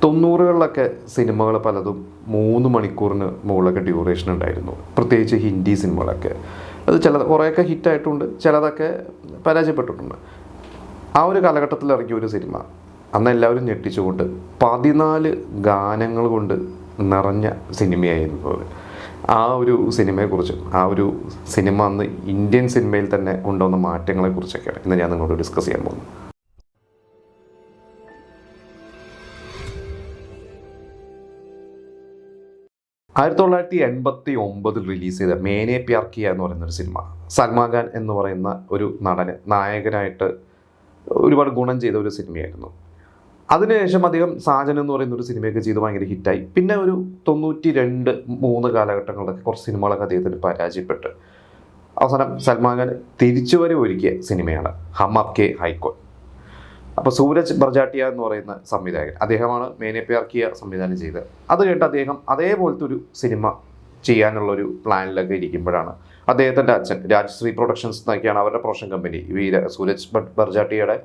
90കളിലൊക്കെ സിനിമകൾ പലതും 3 മണിക്കൂറിന് മുകളിലൊക്കെ ഡ്യൂറേഷൻ ഉണ്ടായിരുന്നു, പ്രത്യേകിച്ച് ഹിന്ദി സിനിമകളൊക്കെ. അത് കുറേയൊക്കെ ഹിറ്റായിട്ടുണ്ട്, ചിലതൊക്കെ പരാജയപ്പെട്ടിട്ടുണ്ട്. ആ ഒരു കാലഘട്ടത്തിൽ ഇറങ്ങിയ ഒരു സിനിമ അന്ന് എല്ലാവരും ഞെട്ടിച്ചുകൊണ്ട് 14 ഗാനങ്ങൾ കൊണ്ട് നിറഞ്ഞ സിനിമയായിരുന്നു. ആ ഒരു സിനിമയെക്കുറിച്ചും ആ ഒരു സിനിമ അന്ന് ഇന്ത്യൻ സിനിമയിൽ തന്നെ കൊണ്ടുവന്ന മാറ്റങ്ങളെക്കുറിച്ചൊക്കെയാണ് ഇന്ന് ഞാൻ നിങ്ങളോട് ഡിസ്കസ് ചെയ്യാൻ പോകുന്നത്. 1989 റിലീസ് ചെയ്ത മേനെ പ്യാർ കിയ എന്ന് പറയുന്നൊരു സിനിമ, സൽമാൻ ഖാൻ എന്ന് പറയുന്ന ഒരു നടന് നായകനായിട്ട് ഒരുപാട് ഗുണം ചെയ്ത ഒരു സിനിമയായിരുന്നു. അതിനുശേഷം അദ്ദേഹം സാജൻ എന്ന് പറയുന്ന ഒരു സിനിമയൊക്കെ ചെയ്ത് ഭയങ്കര ഹിറ്റായി. പിന്നെ ഒരു 92-3 കാലഘട്ടങ്ങളിലൊക്കെ കുറച്ച് സിനിമകളൊക്കെ അദ്ദേഹത്തിന് പരാജയപ്പെട്ട് അവസാനം സൽമാൻ ഖാൻ തിരിച്ചുവരവ് ഒരുക്കിയ സിനിമയാണ് ഹം ആപ്കെ ഹൈക്കോ. അപ്പോൾ സൂരജ് ബർജാട്ടിയ എന്ന് പറയുന്ന സംവിധായകൻ, അദ്ദേഹമാണ് മേനെ പ്യാർ കിയ സംവിധാനം ചെയ്തത്. അത് കേട്ട് അദ്ദേഹം അതേപോലത്തെ ഒരു സിനിമ ചെയ്യാനുള്ളൊരു പ്ലാനിലൊക്കെ ഇരിക്കുമ്പോഴാണ് അദ്ദേഹത്തിൻ്റെ അച്ഛൻ, രാജ്ശ്രീ പ്രൊഡക്ഷൻസ് എന്നൊക്കെയാണ് അവരുടെ പ്രൊഡക്ഷൻ കമ്പനി, സൂരജ് ബർജാട്ടിയുടെ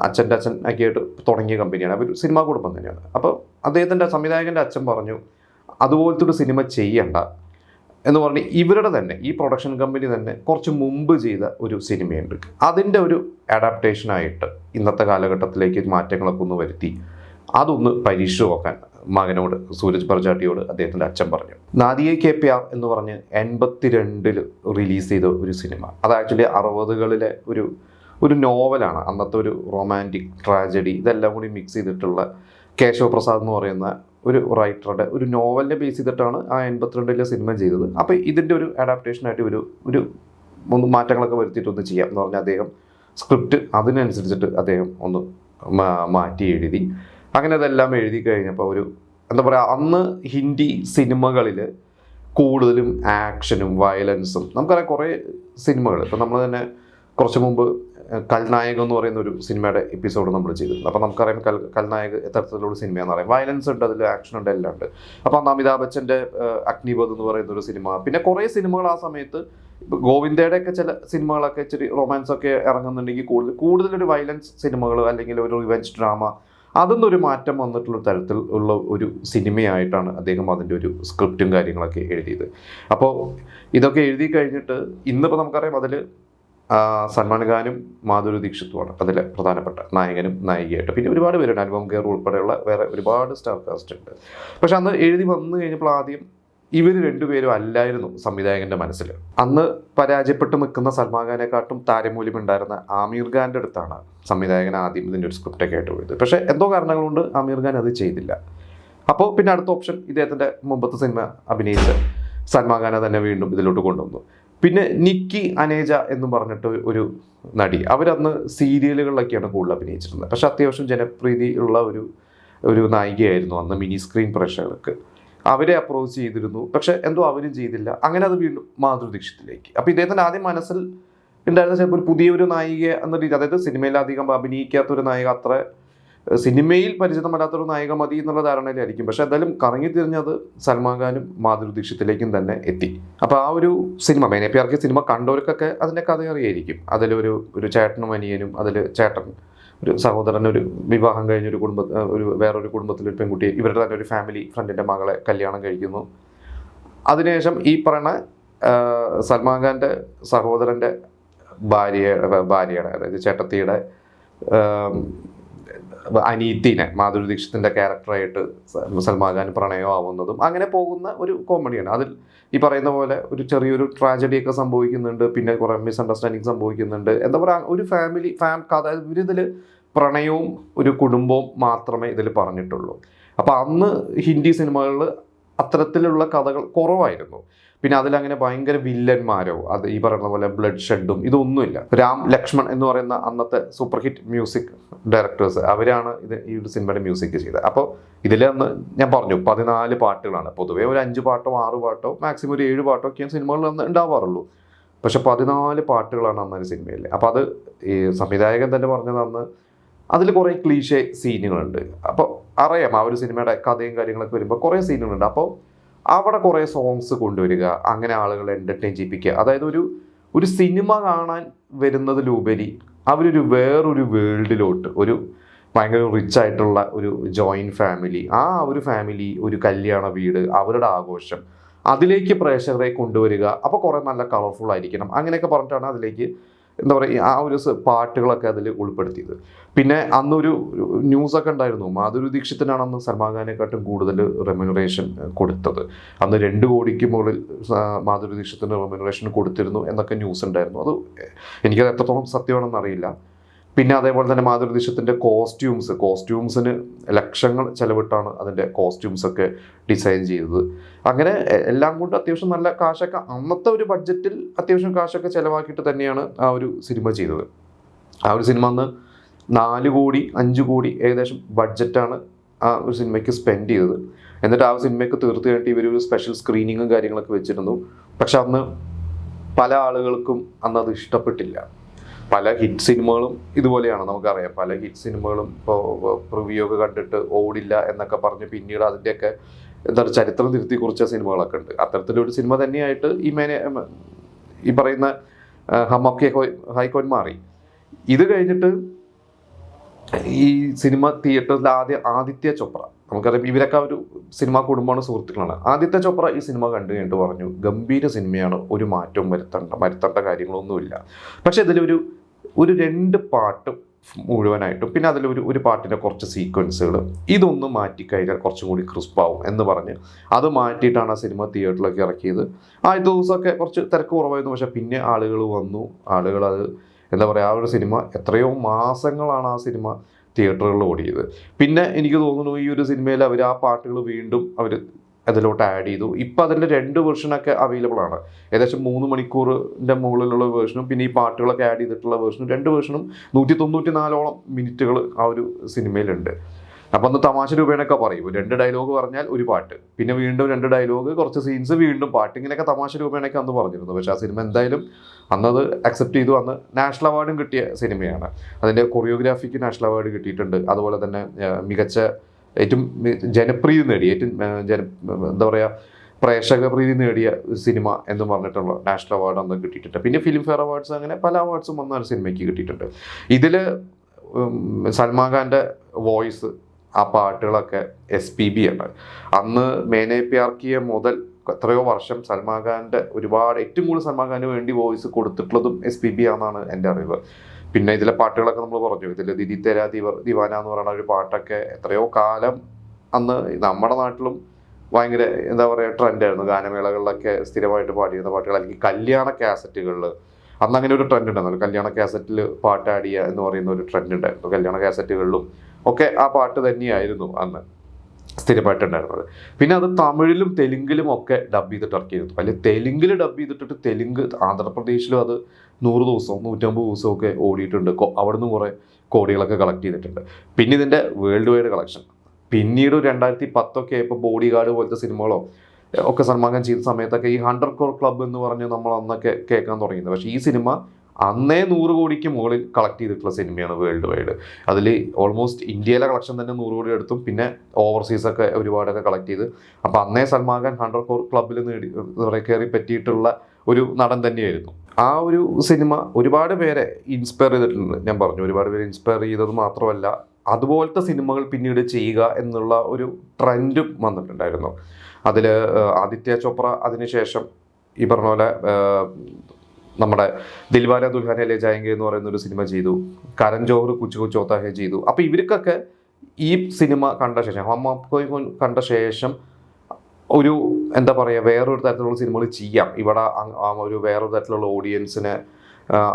അച്ഛൻ്റെ അച്ഛൻ ഒക്കെ ആയിട്ട് തുടങ്ങിയ കമ്പനിയാണ്, അവർ സിനിമാ കുടുംബം തന്നെയാണ്. അപ്പോൾ അദ്ദേഹത്തിൻ്റെ സംവിധായകൻ്റെ അച്ഛൻ പറഞ്ഞു അതുപോലത്തെ ഒരു സിനിമ ചെയ്യണ്ട എന്ന് പറഞ്ഞ് ഇവരുടെ തന്നെ ഈ പ്രൊഡക്ഷൻ കമ്പനി തന്നെ കുറച്ച് മുമ്പ് ചെയ്ത ഒരു സിനിമയുണ്ട്, അതിൻ്റെ ഒരു അഡാപ്റ്റേഷനായിട്ട് ഇന്നത്തെ കാലഘട്ടത്തിലേക്ക് മാറ്റങ്ങളൊക്കെ ഒന്ന് വരുത്തി അതൊന്ന് പരീക്ഷിച്ച് നോക്കാൻ മകനോട്, സൂരജ് ബർജാട്ടിയോട് അദ്ദേഹത്തിൻ്റെ അച്ഛൻ പറഞ്ഞു. നാദിയെ കെ പ്യാർ എന്ന് പറഞ്ഞ് 82 റിലീസ് ചെയ്ത ഒരു സിനിമ. അത് ആക്ച്വലി 60കളിലെ ഒരു നോവലാണ്. അന്നത്തെ ഒരു റൊമാൻറ്റിക് ട്രാജഡി ഇതെല്ലാം കൂടി മിക്സ് ചെയ്തിട്ടുള്ള കേശവ് പ്രസാദ് എന്ന് പറയുന്ന ഒരു റൈറ്ററുടെ ഒരു നോവലിനെ ബേസ് ചെയ്തിട്ടാണ് ആ 82 സിനിമ ചെയ്തത്. അപ്പോൾ ഇതിൻ്റെ ഒരു അഡാപ്റ്റേഷനായിട്ട് ഒരു മാറ്റങ്ങളൊക്കെ വരുത്തിയിട്ടൊന്ന് ചെയ്യാം എന്ന് പറഞ്ഞാൽ അദ്ദേഹം സ്ക്രിപ്റ്റ് അതിനനുസരിച്ചിട്ട് അദ്ദേഹം ഒന്ന് മാറ്റി എഴുതി. അങ്ങനെ അതെല്ലാം എഴുതി കഴിഞ്ഞപ്പോൾ എന്താ പറയുക, അന്ന് ഹിന്ദി സിനിമകളിൽ കൂടുതലും ആക്ഷനും വയലൻസും നമുക്കറിയാം കുറേ സിനിമകൾ. ഇപ്പം നമ്മൾ തന്നെ കുറച്ച് മുമ്പ് കൽനായക് എന്ന് പറയുന്ന ഒരു സിനിമയുടെ എപ്പിസോഡ് നമ്മൾ ചെയ്തിട്ടുണ്ട്. അപ്പോൾ നമുക്കറിയാം കൽനായക് എത്തരത്തിലുള്ള സിനിമയാണെന്ന് പറയാം. വയലൻസ് ഉണ്ട്, അതിൽ ആക്ഷൻ ഉണ്ട്, എല്ലാം ഉണ്ട്. അപ്പോൾ അന്ന് അമിതാഭ് ബച്ചൻ്റെ അഗ്നിപഥ് എന്ന് പറയുന്ന ഒരു സിനിമ, പിന്നെ കുറേ സിനിമകൾ ആ സമയത്ത് ഗോവിന്ദയുടെയൊക്കെ ചില സിനിമകളൊക്കെ ഇച്ചിരി റൊമാൻസ് ഒക്കെ ഇറങ്ങുന്നുണ്ടെങ്കിൽ കൂടുതലൊരു വയലൻസ് സിനിമകൾ അല്ലെങ്കിൽ ഒരു റിവെഞ്ച് ഡ്രാമ അതൊന്നൊരു മാറ്റം വന്നിട്ടുള്ള തരത്തിൽ ഉള്ള ഒരു സിനിമയായിട്ടാണ് അദ്ദേഹം അതിൻ്റെ ഒരു സ്ക്രിപ്റ്റും കാര്യങ്ങളൊക്കെ എഴുതിയത്. അപ്പോൾ ഇതൊക്കെ എഴുതി കഴിഞ്ഞിട്ട് ഇന്നിപ്പോൾ നമുക്കറിയാം അതിൽ സൽമാൻ ഖാനും മാധുരി ദീക്ഷിത്തുമാണ് അതിൽ പ്രധാനപ്പെട്ട നായകനും നായികയായിട്ട്. പിന്നെ ഒരുപാട് പേരുണ്ട്, അനുപം ഖേർ ഉൾപ്പെടെയുള്ള വേറെ ഒരുപാട് സ്റ്റാർ കാസ്റ്റ് ഉണ്ട്. പക്ഷെ അന്ന് എഴുതി വന്നു കഴിഞ്ഞപ്പോൾ ആദ്യം ഇവർ രണ്ടുപേരും അല്ലായിരുന്നു സംവിധായകൻ്റെ മനസ്സിൽ. അന്ന് പരാജയപ്പെട്ട് നിൽക്കുന്ന സൽമാൻ ഖാനെക്കാട്ടും താരമൂല്യമുണ്ടായിരുന്ന ആമീർ ഖാൻ്റെ അടുത്താണ് സംവിധായകൻ ആദ്യം ഇതിൻ്റെ ഒരു സ്ക്രിപ്റ്റൊക്കെ ആയിട്ട് പോയത്. പക്ഷേ എന്തോ കാരണങ്ങൾ കൊണ്ട് ആമീർ ഖാൻ അത് ചെയ്തില്ല. അപ്പോൾ പിന്നെ അടുത്ത ഓപ്ഷൻ ഇദ്ദേഹത്തിൻ്റെ മുമ്പത്തെ സിനിമ അഭിനയിച്ച സൽമാൻ ഖാനെ തന്നെ വീണ്ടും ഇതിലോട്ട് കൊണ്ടുവന്നു. പിന്നെ നിക്കി അനേജ എന്ന് പറഞ്ഞിട്ട് ഒരു നടി, അവരന്ന് സീരിയലുകളിലൊക്കെയാണ് കൂടുതൽ അഭിനയിച്ചിരുന്നത്. പക്ഷെ അത്യാവശ്യം ജനപ്രീതി ഉള്ള ഒരു നായികയായിരുന്നു അന്ന് മിനി സ്ക്രീൻ പ്രേക്ഷകർക്ക്. അവരെ അപ്രോച്ച് ചെയ്തിരുന്നു, പക്ഷെ എന്തോ അവരും ചെയ്തില്ല. അങ്ങനെ അത് വീണ്ടും മാധുരി ദീക്ഷിത്തിലേക്ക്. അപ്പോൾ ഇദ്ദേഹത്തിൻ്റെ ആദ്യം മനസ്സിൽ ഉണ്ടായിരുന്ന ചിലപ്പോൾ ഒരു പുതിയൊരു നായിക എന്ന രീതി, അതായത് സിനിമയിൽ അധികം അഭിനയിക്കാത്തൊരു നായിക, അത്ര സിനിമയിൽ പരിചിതമല്ലാത്തൊരു നായിക മതി എന്നുള്ള ധാരണയിലായിരിക്കും. പക്ഷെ എന്തായാലും കറങ്ങി തിരിഞ്ഞത് സൽമാൻ ഖാനും മാധുരി ദീക്ഷിത്തിലേക്കും തന്നെ എത്തി. അപ്പോൾ ആ ഒരു സിനിമ മേനെ പ്യാർ കിയ സിനിമ കണ്ടവർക്കൊക്കെ അതിൻ്റെ കഥ അറിയായിരിക്കും. അതിലൊരു ചേട്ടനും അനിയനും, അതിൽ ചേട്ടൻ ഒരു സഹോദരൻ, ഒരു വിവാഹം കഴിഞ്ഞ വേറൊരു കുടുംബത്തിലൊരു പെൺകുട്ടി, ഇവരുടെ തന്നെ ഒരു ഫാമിലി ഫ്രണ്ടിൻ്റെ മകളെ കല്യാണം കഴിക്കുന്നു. അതിനുശേഷം ഈ പറയുന്ന സൽമാൻ ഖാൻ്റെ സഹോദരൻ്റെ ഭാര്യയുടെ അതായത് ചേട്ടത്തിയുടെ അനീത്തിനെ മാധുരി ദീക്ഷിത്തിൻ്റെ ക്യാരക്ടറായിട്ട് സൽമാൻ ഖാൻ പ്രണയമാവുന്നതും അങ്ങനെ പോകുന്ന ഒരു കോമഡിയാണ്. അതിൽ ഈ പറയുന്ന പോലെ ഒരു ചെറിയൊരു ട്രാജഡിയൊക്കെ സംഭവിക്കുന്നുണ്ട്, പിന്നെ കുറേ മിസ്അണ്ടർസ്റ്റാൻഡിങ് സംഭവിക്കുന്നുണ്ട്. എന്താ പറയുക, ഒരു കഥ. ഇവരിതിൽ പ്രണയവും ഒരു കുടുംബവും മാത്രമേ ഇതിൽ പറഞ്ഞിട്ടുള്ളൂ. അപ്പോൾ അന്ന് ഹിന്ദി സിനിമകളിൽ അത്തരത്തിലുള്ള കഥകൾ കുറവായിരുന്നു. പിന്നെ അതിലങ്ങനെ ഭയങ്കര വില്ലന്മാരോ അത് ഈ പറയുന്ന പോലെ ബ്ലഡ് ഷെഡും ഇതൊന്നുമില്ല. രാം ലക്ഷ്മൺ എന്ന് പറയുന്ന അന്നത്തെ സൂപ്പർ ഹിറ്റ് മ്യൂസിക് ഡയറക്ടേഴ്സ്, അവരാണ് ഈ ഒരു സിനിമയുടെ മ്യൂസിക് ചെയ്തത്. അപ്പോൾ ഇതിലന്ന് ഞാൻ പറഞ്ഞു 14 പാട്ടുകളാണ്. പൊതുവേ ഒരു 5 പാട്ടോ 6 പാട്ടോ മാക്സിമം ഒരു 7 പാട്ടോ ഒക്കെയാണ് സിനിമകളിൽ അന്ന് ഉണ്ടാവാറുള്ളൂ. പക്ഷെ 14 പാട്ടുകളാണ് അന്നൊരു സിനിമയിൽ. അപ്പോൾ അത് ഈ സംവിധായകൻ തന്നെ പറഞ്ഞത് അന്ന് അതിൽ കുറേ ക്ലീഷേ സീനുകളുണ്ട്. അപ്പോൾ അറിയാം ആ ഒരു സിനിമയുടെ കഥയും കാര്യങ്ങളൊക്കെ വരുമ്പോൾ കുറേ സീനുകളുണ്ട്. അപ്പോൾ അവിടെ കുറേ സോങ്സ് കൊണ്ടുവരിക, അങ്ങനെ ആളുകളെ എൻ്റർടൈൻ ചെയ്യിപ്പിക്കുക. അതായത് ഒരു സിനിമ കാണാൻ വരുന്നതിലുപരി അവരൊരു വേറൊരു വേൾഡിലോട്ട്, ഭയങ്കര റിച്ച് ആയിട്ടുള്ള ഒരു ജോയിൻറ്റ് ഫാമിലി, ആ ഒരു ഫാമിലി, ഒരു കല്യാണ വീട്, അവരുടെ ആഘോഷം, അതിലേക്ക് പ്രേക്ഷകരെ കൊണ്ടുവരിക. അപ്പോൾ കുറേ നല്ല കളർഫുൾ ആയിരിക്കണം, അങ്ങനെയൊക്കെ പറഞ്ഞിട്ടാണ് അതിലേക്ക് എന്താ പറയുക ആ ഒരു പാട്ടുകളൊക്കെ അതിൽ ഉൾപ്പെടുത്തിയത്. പിന്നെ അന്നൊരു ന്യൂസൊക്കെ ഉണ്ടായിരുന്നു, മാധുരി ദീക്ഷിത്തിനാണ് അന്ന് സൽമാൻ ഖാനെക്കാട്ടും കൂടുതൽ റെമ്യൂണറേഷൻ കൊടുത്തത്. അന്ന് 2 കോടിക്ക് മുകളിൽ മാധുരി ദീക്ഷിത്തിന് റെമ്യൂണറേഷൻ കൊടുത്തിരുന്നു എന്നൊക്കെ ന്യൂസ് ഉണ്ടായിരുന്നു. അത് എനിക്കത് എത്രത്തോളം സത്യമാണെന്ന് അറിയില്ല. പിന്നെ അതേപോലെ തന്നെ മാധുരി ദീക്ഷിത്തിൻ്റെ കോസ്റ്റ്യൂംസിന് ലക്ഷങ്ങൾ ചെലവിട്ടാണ് അതിൻ്റെ കോസ്റ്റ്യൂംസൊക്കെ ഡിസൈൻ ചെയ്തത്. അങ്ങനെ എല്ലാം കൊണ്ട് അത്യാവശ്യം നല്ല കാശൊക്കെ അന്നത്തെ ഒരു ബഡ്ജറ്റിൽ അത്യാവശ്യം കാശൊക്കെ ചിലവാക്കിയിട്ട് തന്നെയാണ് ആ ഒരു സിനിമ ചെയ്തത്. ആ ഒരു സിനിമ അന്ന് 4 കോടി 5 കോടി ഏകദേശം ബഡ്ജറ്റാണ് ആ ഒരു സിനിമയ്ക്ക് സ്പെൻഡ് ചെയ്തത്. എന്നിട്ട് ആ സിനിമയ്ക്ക് തീർത്ത് കഴിഞ്ഞിട്ട് ഇവരൊരു സ്പെഷ്യൽ സ്ക്രീനിങ്ങും കാര്യങ്ങളൊക്കെ വെച്ചിരുന്നു. പക്ഷെ അന്ന് പല ആളുകൾക്കും അന്നത് ഇഷ്ടപ്പെട്ടില്ല. പല ഹിറ്റ് സിനിമകളും ഇതുപോലെയാണ്, നമുക്കറിയാം. പല ഹിറ്റ് സിനിമകളും ഇപ്പോൾ റിവ്യൂ ഒക്കെ കണ്ടിട്ട് ഓടില്ല എന്നൊക്കെ പറഞ്ഞ് പിന്നീട് അതിൻ്റെയൊക്കെ എന്താ പറയുക ചരിത്രം തിരുത്തി കുറിച്ച സിനിമകളൊക്കെ ഉണ്ട്. അത്തരത്തിലൊരു സിനിമ തന്നെയായിട്ട് ഈ പറയുന്ന ഹമ്മൊക്കെ ഹൈക്കോൻ മാറി. ഇത് കഴിഞ്ഞിട്ട് ഈ സിനിമ തിയേറ്ററിൽ ആദിത്യ ചോപ്ര, നമുക്കറിയാം ഇവരൊക്കെ ഒരു സിനിമാ കുടുംബമാണ്, സുഹൃത്തുക്കളാണ്. ആദിത്യ ചോപ്ര ഈ സിനിമ കണ്ടു കഴിഞ്ഞിട്ട് പറഞ്ഞു, ഗംഭീര സിനിമയാണ്, ഒരു മാറ്റവും വരുത്തേണ്ട കാര്യങ്ങളൊന്നുമില്ല. പക്ഷെ ഇതിലൊരു 2 പാട്ട് മുഴുവനായിട്ടും പിന്നെ അതിലൊരു പാട്ടിൻ്റെ കുറച്ച് സീക്വൻസുകൾ ഇതൊന്നും മാറ്റിക്കഴിഞ്ഞാൽ കുറച്ചും കൂടി ക്രിസ്പാവും എന്ന് പറഞ്ഞ് അത് മാറ്റിയിട്ടാണ് ആ സിനിമ തിയേറ്ററിലേക്ക് ഇറക്കിയത്. ആദ്യത്തെ ദിവസമൊക്കെ കുറച്ച് തിരക്ക് കുറവായിരുന്നു. പക്ഷെ പിന്നെ ആളുകൾ വന്നു, ആളുകൾ അത് എന്താ പറയുക, ആ ഒരു സിനിമ എത്രയോ മാസങ്ങളാണ് ആ സിനിമ തിയേറ്ററുകളിൽ ഓടിയത്. പിന്നെ എനിക്ക് തോന്നുന്നു ഈ ഒരു സിനിമയിൽ അവർ ആ പാട്ടുകൾ വീണ്ടും അവർ അതിലോട്ട് ആഡ് ചെയ്തു. ഇപ്പം അതിൻ്റെ 2 വെർഷനൊക്കെ അവൈലബിൾ ആണ്. ഏകദേശം 3 മണിക്കൂറിൻ്റെ മുകളിലുള്ള വേർഷനും പിന്നെ ഈ പാട്ടുകളൊക്കെ ആഡ് ചെയ്തിട്ടുള്ള വേർഷനും 2 വേർഷനും 194ഓളം മിനിറ്റുകൾ ആ ഒരു സിനിമയിലുണ്ട്. അപ്പം അന്ന് തമാശ രൂപേണൊക്കെ പറയും, 2 ഡയലോഗ് പറഞ്ഞാൽ ഒരു പാട്ട്, പിന്നെ വീണ്ടും 2 ഡയലോഗ്, കുറച്ച് സീൻസ്, വീണ്ടും പാട്ട്, ഇങ്ങനെയൊക്കെ തമാശ രൂപേണൊക്കെ അന്ന് പറഞ്ഞിരുന്നു. പക്ഷേ ആ സിനിമ എന്തായാലും അന്നത് അക്സെപ്റ്റ് ചെയ്തു. അന്ന് നാഷണൽ അവാർഡും കിട്ടിയ സിനിമയാണ്. അതിൻ്റെ കൊറിയോഗ്രാഫിക്ക് നാഷണൽ അവാർഡ് കിട്ടിയിട്ടുണ്ട്. അതുപോലെ തന്നെ മികച്ച ഏറ്റവും ജനപ്രീതി നേടിയ എന്താ പറയുക പ്രേക്ഷക പ്രീതി നേടിയ സിനിമ എന്ന് പറഞ്ഞിട്ടുള്ള നാഷണൽ അവാർഡ് അന്ന് കിട്ടിയിട്ടുണ്ട്. പിന്നെ ഫിലിം ഫെയർ അവാർഡ്സ്, അങ്ങനെ പല അവാർഡ്സും അന്ന് സിനിമയ്ക്ക് കിട്ടിയിട്ടുണ്ട്. ഇതിൽ സൽമാൻ ഖാൻ്റെ വോയിസ്, ആ പാട്ടുകളൊക്കെ SPB ആണ്. അന്ന് മേനെ പ്യാർ കിയ മുതൽ എത്രയോ വർഷം സൽമാൻ ഖാൻ്റെ ഏറ്റവും കൂടുതൽ സൽമാൻ ഖാന് വേണ്ടി വോയിസ് കൊടുത്തിട്ടുള്ളതും SPB ആണെന്നാണ് എൻ്റെ അറിവ്. പിന്നെ ഇതിലെ പാട്ടുകളൊക്കെ നമ്മൾ പറഞ്ഞു, ഇതിൽ ദിദി തെരാ ദിവാന എന്ന് പറയുന്ന ഒരു പാട്ടൊക്കെ എത്രയോ കാലം അന്ന് നമ്മുടെ നാട്ടിലും ഭയങ്കര എന്താ പറയുക ട്രെൻഡായിരുന്നു. ഗാനമേളകളിലൊക്കെ സ്ഥിരമായിട്ട് പാടിയിരുന്ന പാട്ടുകൾ, അല്ലെങ്കിൽ കല്യാണ കാസറ്റുകളിൽ അന്ന് അങ്ങനെ ഒരു ട്രെൻഡ് ഉണ്ടായിരുന്നു. കല്യാണ കാസറ്റിൽ പാട്ട് ആഡ് ചെയ്യുക എന്ന് പറയുന്ന ഒരു ട്രെൻഡ് ഉണ്ടായിരുന്നു. കല്യാണ കാസറ്റുകളിലും ഒക്കെ ആ പാട്ട് തന്നെയായിരുന്നു അന്ന് സ്ഥിരമായിട്ടുണ്ടായിരുന്നത്. പിന്നെ അത് തമിഴിലും തെലുങ്കിലും ഒക്കെ ഡബ് ചെയ്തിട്ട് ഇറക്കിയിരുന്നു. അതിൽ തെലുങ്കിൽ ഡബ് ചെയ്തിട്ട് തെലുങ്ക് ആന്ധ്രാപ്രദേശിലും അത് 100 ദിവസവും 150 ദിവസവും ഒക്കെ ഓടിയിട്ടുണ്ട്. അവിടുന്ന് കുറേ കോടികളൊക്കെ കളക്ട് ചെയ്തിട്ടുണ്ട്. പിന്നെ ഇതിൻ്റെ വേൾഡ് വൈഡ് കളക്ഷൻ പിന്നീട് 2010 ഇപ്പോൾ ബോഡി ഗാർഡ് പോലത്തെ സിനിമകളോ ഒക്കെ സൽമാൻ ഖാൻ ചെയ്ത സമയത്തൊക്കെ ഈ 100 crore ക്ലബ്ബ് എന്ന് പറഞ്ഞ് നമ്മൾ അന്നൊക്കെ കേൾക്കാൻ തുടങ്ങിയത്. പക്ഷേ ഈ സിനിമ അന്നേ 100 കോടിക്ക് മുകളിൽ കളക്ട് ചെയ്തിട്ടുള്ള സിനിമയാണ് വേൾഡ് വൈഡ്. അതിൽ ഓൾമോസ്റ്റ് ഇന്ത്യയിലെ കളക്ഷൻ തന്നെ 100 കോടി എടുത്തും പിന്നെ ഓവർസീസൊക്കെ ഒരുപാടൊക്കെ കളക്ട് ചെയ്ത്. അപ്പോൾ അന്നേ സൽമാൻ ഖാൻ 100 crore ക്ലബ്ബിൽ കയറി പറ്റിയിട്ടുള്ള ഒരു നടൻ തന്നെയായിരുന്നു. ആ ഒരു സിനിമ ഒരുപാട് പേരെ ഇൻസ്പയർ ചെയ്തിട്ടുണ്ട്. ഞാൻ പറഞ്ഞു, ഒരുപാട് പേരെ ഇൻസ്പയർ ചെയ്തത് മാത്രമല്ല, അതുപോലത്തെ സിനിമകൾ പിന്നീട് ചെയ്യുക എന്നുള്ള ഒരു ട്രെൻഡും വന്നിട്ടുണ്ടായിരുന്നു. അതിൽ ആദിത്യ ചോപ്ര അതിനുശേഷം ഈ പറഞ്ഞ പോലെ നമ്മുടെ ദിൽവാല ദുൽഹനിയ ലേ ജായേംഗെ എന്ന് പറയുന്ന ഒരു സിനിമ ചെയ്തു. കരൺ ജോഹർ കുച്ച് കുച്ച് ഹോത്താ ഹൈ ചെയ്തു. അപ്പോൾ ഇവർക്കൊക്കെ ഈ സിനിമ കണ്ട ശേഷം, ഹം ആപ്കോ കണ്ട ശേഷം ഒരു എന്താ പറയുക വേറൊരു തരത്തിലുള്ള സിനിമകൾ ചെയ്യാം, ഇവിടെ ഒരു വേറൊരു തരത്തിലുള്ള ഓഡിയൻസിനെ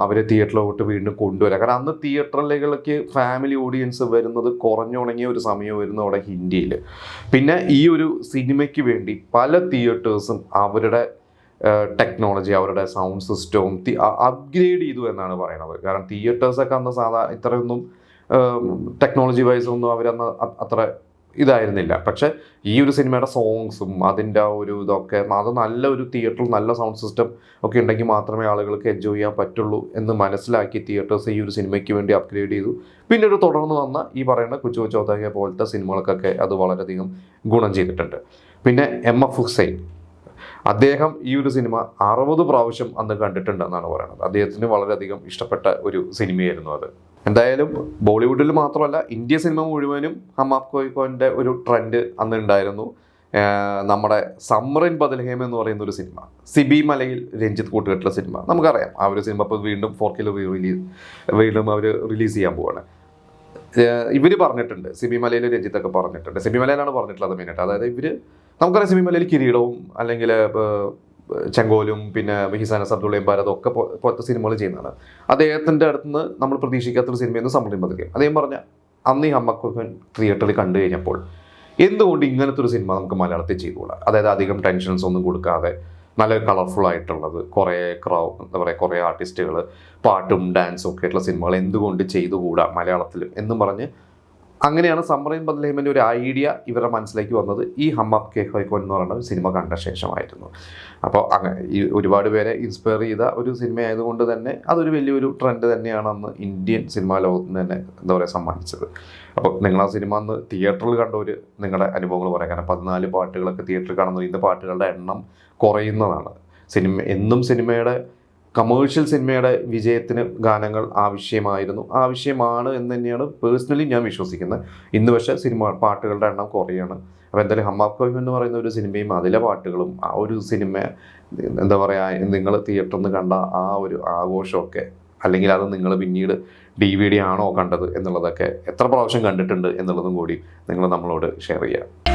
അവർ തിയേറ്ററിലോട്ട് വീണ്ടും കൊണ്ടുവരാം. കാരണം അന്ന് തിയേറ്ററിലേക്ക് ഫാമിലി ഓഡിയൻസ് വരുന്നത് കുറഞ്ഞുണങ്ങിയ ഒരു സമയമായിരുന്നു അവിടെ ഹിന്ദിയിൽ. പിന്നെ ഈ ഒരു സിനിമയ്ക്ക് വേണ്ടി പല തിയേറ്റേഴ്സും അവരുടെ ടെക്നോളജി, അവരുടെ സൗണ്ട് സിസ്റ്റവും അപ്ഗ്രേഡ് ചെയ്തു എന്നാണ് പറയുന്നത്. കാരണം തിയേറ്റേഴ്സൊക്കെ അന്ന് ഇത്രയൊന്നും ടെക്നോളജി വൈസ് ഒന്നും അവരന്ന് അത്ര ഇതായിരുന്നില്ല. പക്ഷെ ഈ ഒരു സിനിമയുടെ സോങ്സും അതിൻ്റെ ആ ഒരു ഇതൊക്കെ, അത് നല്ല ഒരു തിയേറ്ററിൽ നല്ല സൗണ്ട് സിസ്റ്റം ഒക്കെ ഉണ്ടെങ്കിൽ മാത്രമേ ആളുകൾക്ക് എൻജോയ് ചെയ്യാൻ പറ്റുള്ളൂ എന്ന് മനസ്സിലാക്കി തിയേറ്റേഴ്സ് ഈ ഒരു സിനിമയ്ക്ക് വേണ്ടി അപ്ഗ്രേഡ് ചെയ്തു. പിന്നീട് തുടർന്ന് വന്ന ഈ പറയുന്ന കുച്ച് കുച്ച് ഹോത്താ ഹൈ പോലത്തെ സിനിമകൾക്കൊക്കെ അത് വളരെയധികം ഗുണം ചെയ്തിട്ടുണ്ട്. പിന്നെ MF ഹുസൈൻ, അദ്ദേഹം ഈ ഒരു സിനിമ 60 പ്രാവശ്യം അന്ന് കണ്ടിട്ടുണ്ടെന്നാണ് പറയുന്നത്. അദ്ദേഹത്തിന് വളരെയധികം ഇഷ്ടപ്പെട്ട ഒരു സിനിമയായിരുന്നു അത്. എന്തായാലും ബോളിവുഡിൽ മാത്രമല്ല ഇന്ത്യ സിനിമ മുഴുവനും ഹം ആപ് കോയി കോൻ്റെ ഒരു ട്രെൻഡ് അന്ന് ഉണ്ടായിരുന്നു. നമ്മുടെ സമ്മറിൻ ബദൽഹേം എന്ന് പറയുന്ന ഒരു സിനിമ, സിബി മലയിൽ രഞ്ജിത്ത് കൂട്ടുകെട്ടുള്ള സിനിമ, നമുക്കറിയാം. ആ ഒരു സിനിമ ഇപ്പോൾ വീണ്ടും 4K വീണ്ടും അവർ റിലീസ് ചെയ്യാൻ പോവാണ്. ഇവർ പറഞ്ഞിട്ടുണ്ട്, സിബി മലയിൽ രഞ്ജിത്തൊക്കെ പറഞ്ഞിട്ടുണ്ട്, സിബി മലയിലാണ് പറഞ്ഞിട്ടുള്ളത് മെയിനായിട്ട്. അതായത് നമുക്കറിയാം സിബി മലയിൽ കിരീടവും അല്ലെങ്കിൽ ചെങ്കോലും പിന്നെ ഹിസാന അബ്ദുള്ളയും ഭാരതും ഒക്കെ പോലത്തെ സിനിമകൾ ചെയ്യുന്നതാണ്. അദ്ദേഹത്തിൻ്റെ അടുത്ത് നിന്ന് നമ്മൾ പ്രതീക്ഷിക്കാത്തൊരു സിനിമയെന്ന് സമ്മറിൻ ബദൽഹേം. അദ്ദേഹം പറഞ്ഞ അന്ന് ഈ ഹം ആപ് കോയി കോൻ തിയേറ്ററിൽ കണ്ടു കഴിഞ്ഞപ്പോൾ എന്തുകൊണ്ട് ഇങ്ങനത്തെ ഒരു സിനിമ നമുക്ക് മലയാളത്തിൽ ചെയ്തുകൂടാ? അതായത് അധികം ടെൻഷൻസ് ഒന്നും കൊടുക്കാതെ നല്ല കളർഫുൾ ആയിട്ടുള്ളത്, കുറേ എന്താ പറയുക, കുറേ ആർട്ടിസ്റ്റുകൾ, പാട്ടും ഡാൻസും ഒക്കെ ആയിട്ടുള്ള സിനിമകൾ എന്തുകൊണ്ട് ചെയ്തുകൂടാ മലയാളത്തിൽ എന്നും പറഞ്ഞ് അങ്ങനെയാണ് സമ്മറിൻ ബദൽഹേമിൻ്റെ ഒരു ഐഡിയ ഇവരുടെ മനസ്സിലേക്ക് വന്നത് ഈ ഹം ആപ് കോയി കോൻ എന്ന് പറയുന്ന സിനിമ കണ്ട ശേഷമായിരുന്നു. അപ്പോൾ അങ്ങനെ ഈ ഒരുപാട് പേരെ ഇൻസ്പയർ ചെയ്ത ഒരു സിനിമ ആയതുകൊണ്ട് തന്നെ അതൊരു വലിയൊരു ട്രെൻഡ് തന്നെയാണ് അന്ന് ഇന്ത്യൻ സിനിമാ ലോകത്തിന് തന്നെ എന്താ പറയുക സമ്മാനിച്ചത്. അപ്പോൾ നിങ്ങൾ ആ സിനിമ അന്ന് തിയേറ്ററിൽ കണ്ടവർ നിങ്ങളുടെ അനുഭവങ്ങൾ പറയാം. കാരണം 14 പാട്ടുകളൊക്കെ തിയേറ്ററിൽ കാണുന്ന ഇന്ന് പാട്ടുകളുടെ എണ്ണം കുറയുന്നതാണ്. എന്നും സിനിമയുടെ കമേഴ്ഷ്യൽ സിനിമയുടെ വിജയത്തിന് ഗാനങ്ങൾ ആവശ്യമാണ് എന്ന് തന്നെയാണ് പേഴ്സണലി ഞാൻ വിശ്വസിക്കുന്നത്. ഇന്ന് പക്ഷേ പാട്ടുകളുടെ എണ്ണം കുറയാണ്. അപ്പോൾ എന്തായാലും ഹം ആപ് കോയി കോൻ എന്ന് പറയുന്ന ഒരു സിനിമയും അതിലെ പാട്ടുകളും ആ ഒരു സിനിമ എന്താ പറയുക, നിങ്ങൾ തിയേറ്ററിൽ നിന്ന് കണ്ട ആ ഒരു ആഘോഷമൊക്കെ, അല്ലെങ്കിൽ അത് നിങ്ങൾ പിന്നീട് DVD ആണോ കണ്ടത് എന്നുള്ളതൊക്കെ എത്ര പ്രാവശ്യം കണ്ടിട്ടുണ്ട് എന്നുള്ളതും കൂടി നിങ്ങൾ നമ്മളോട് ഷെയർ ചെയ്യുക.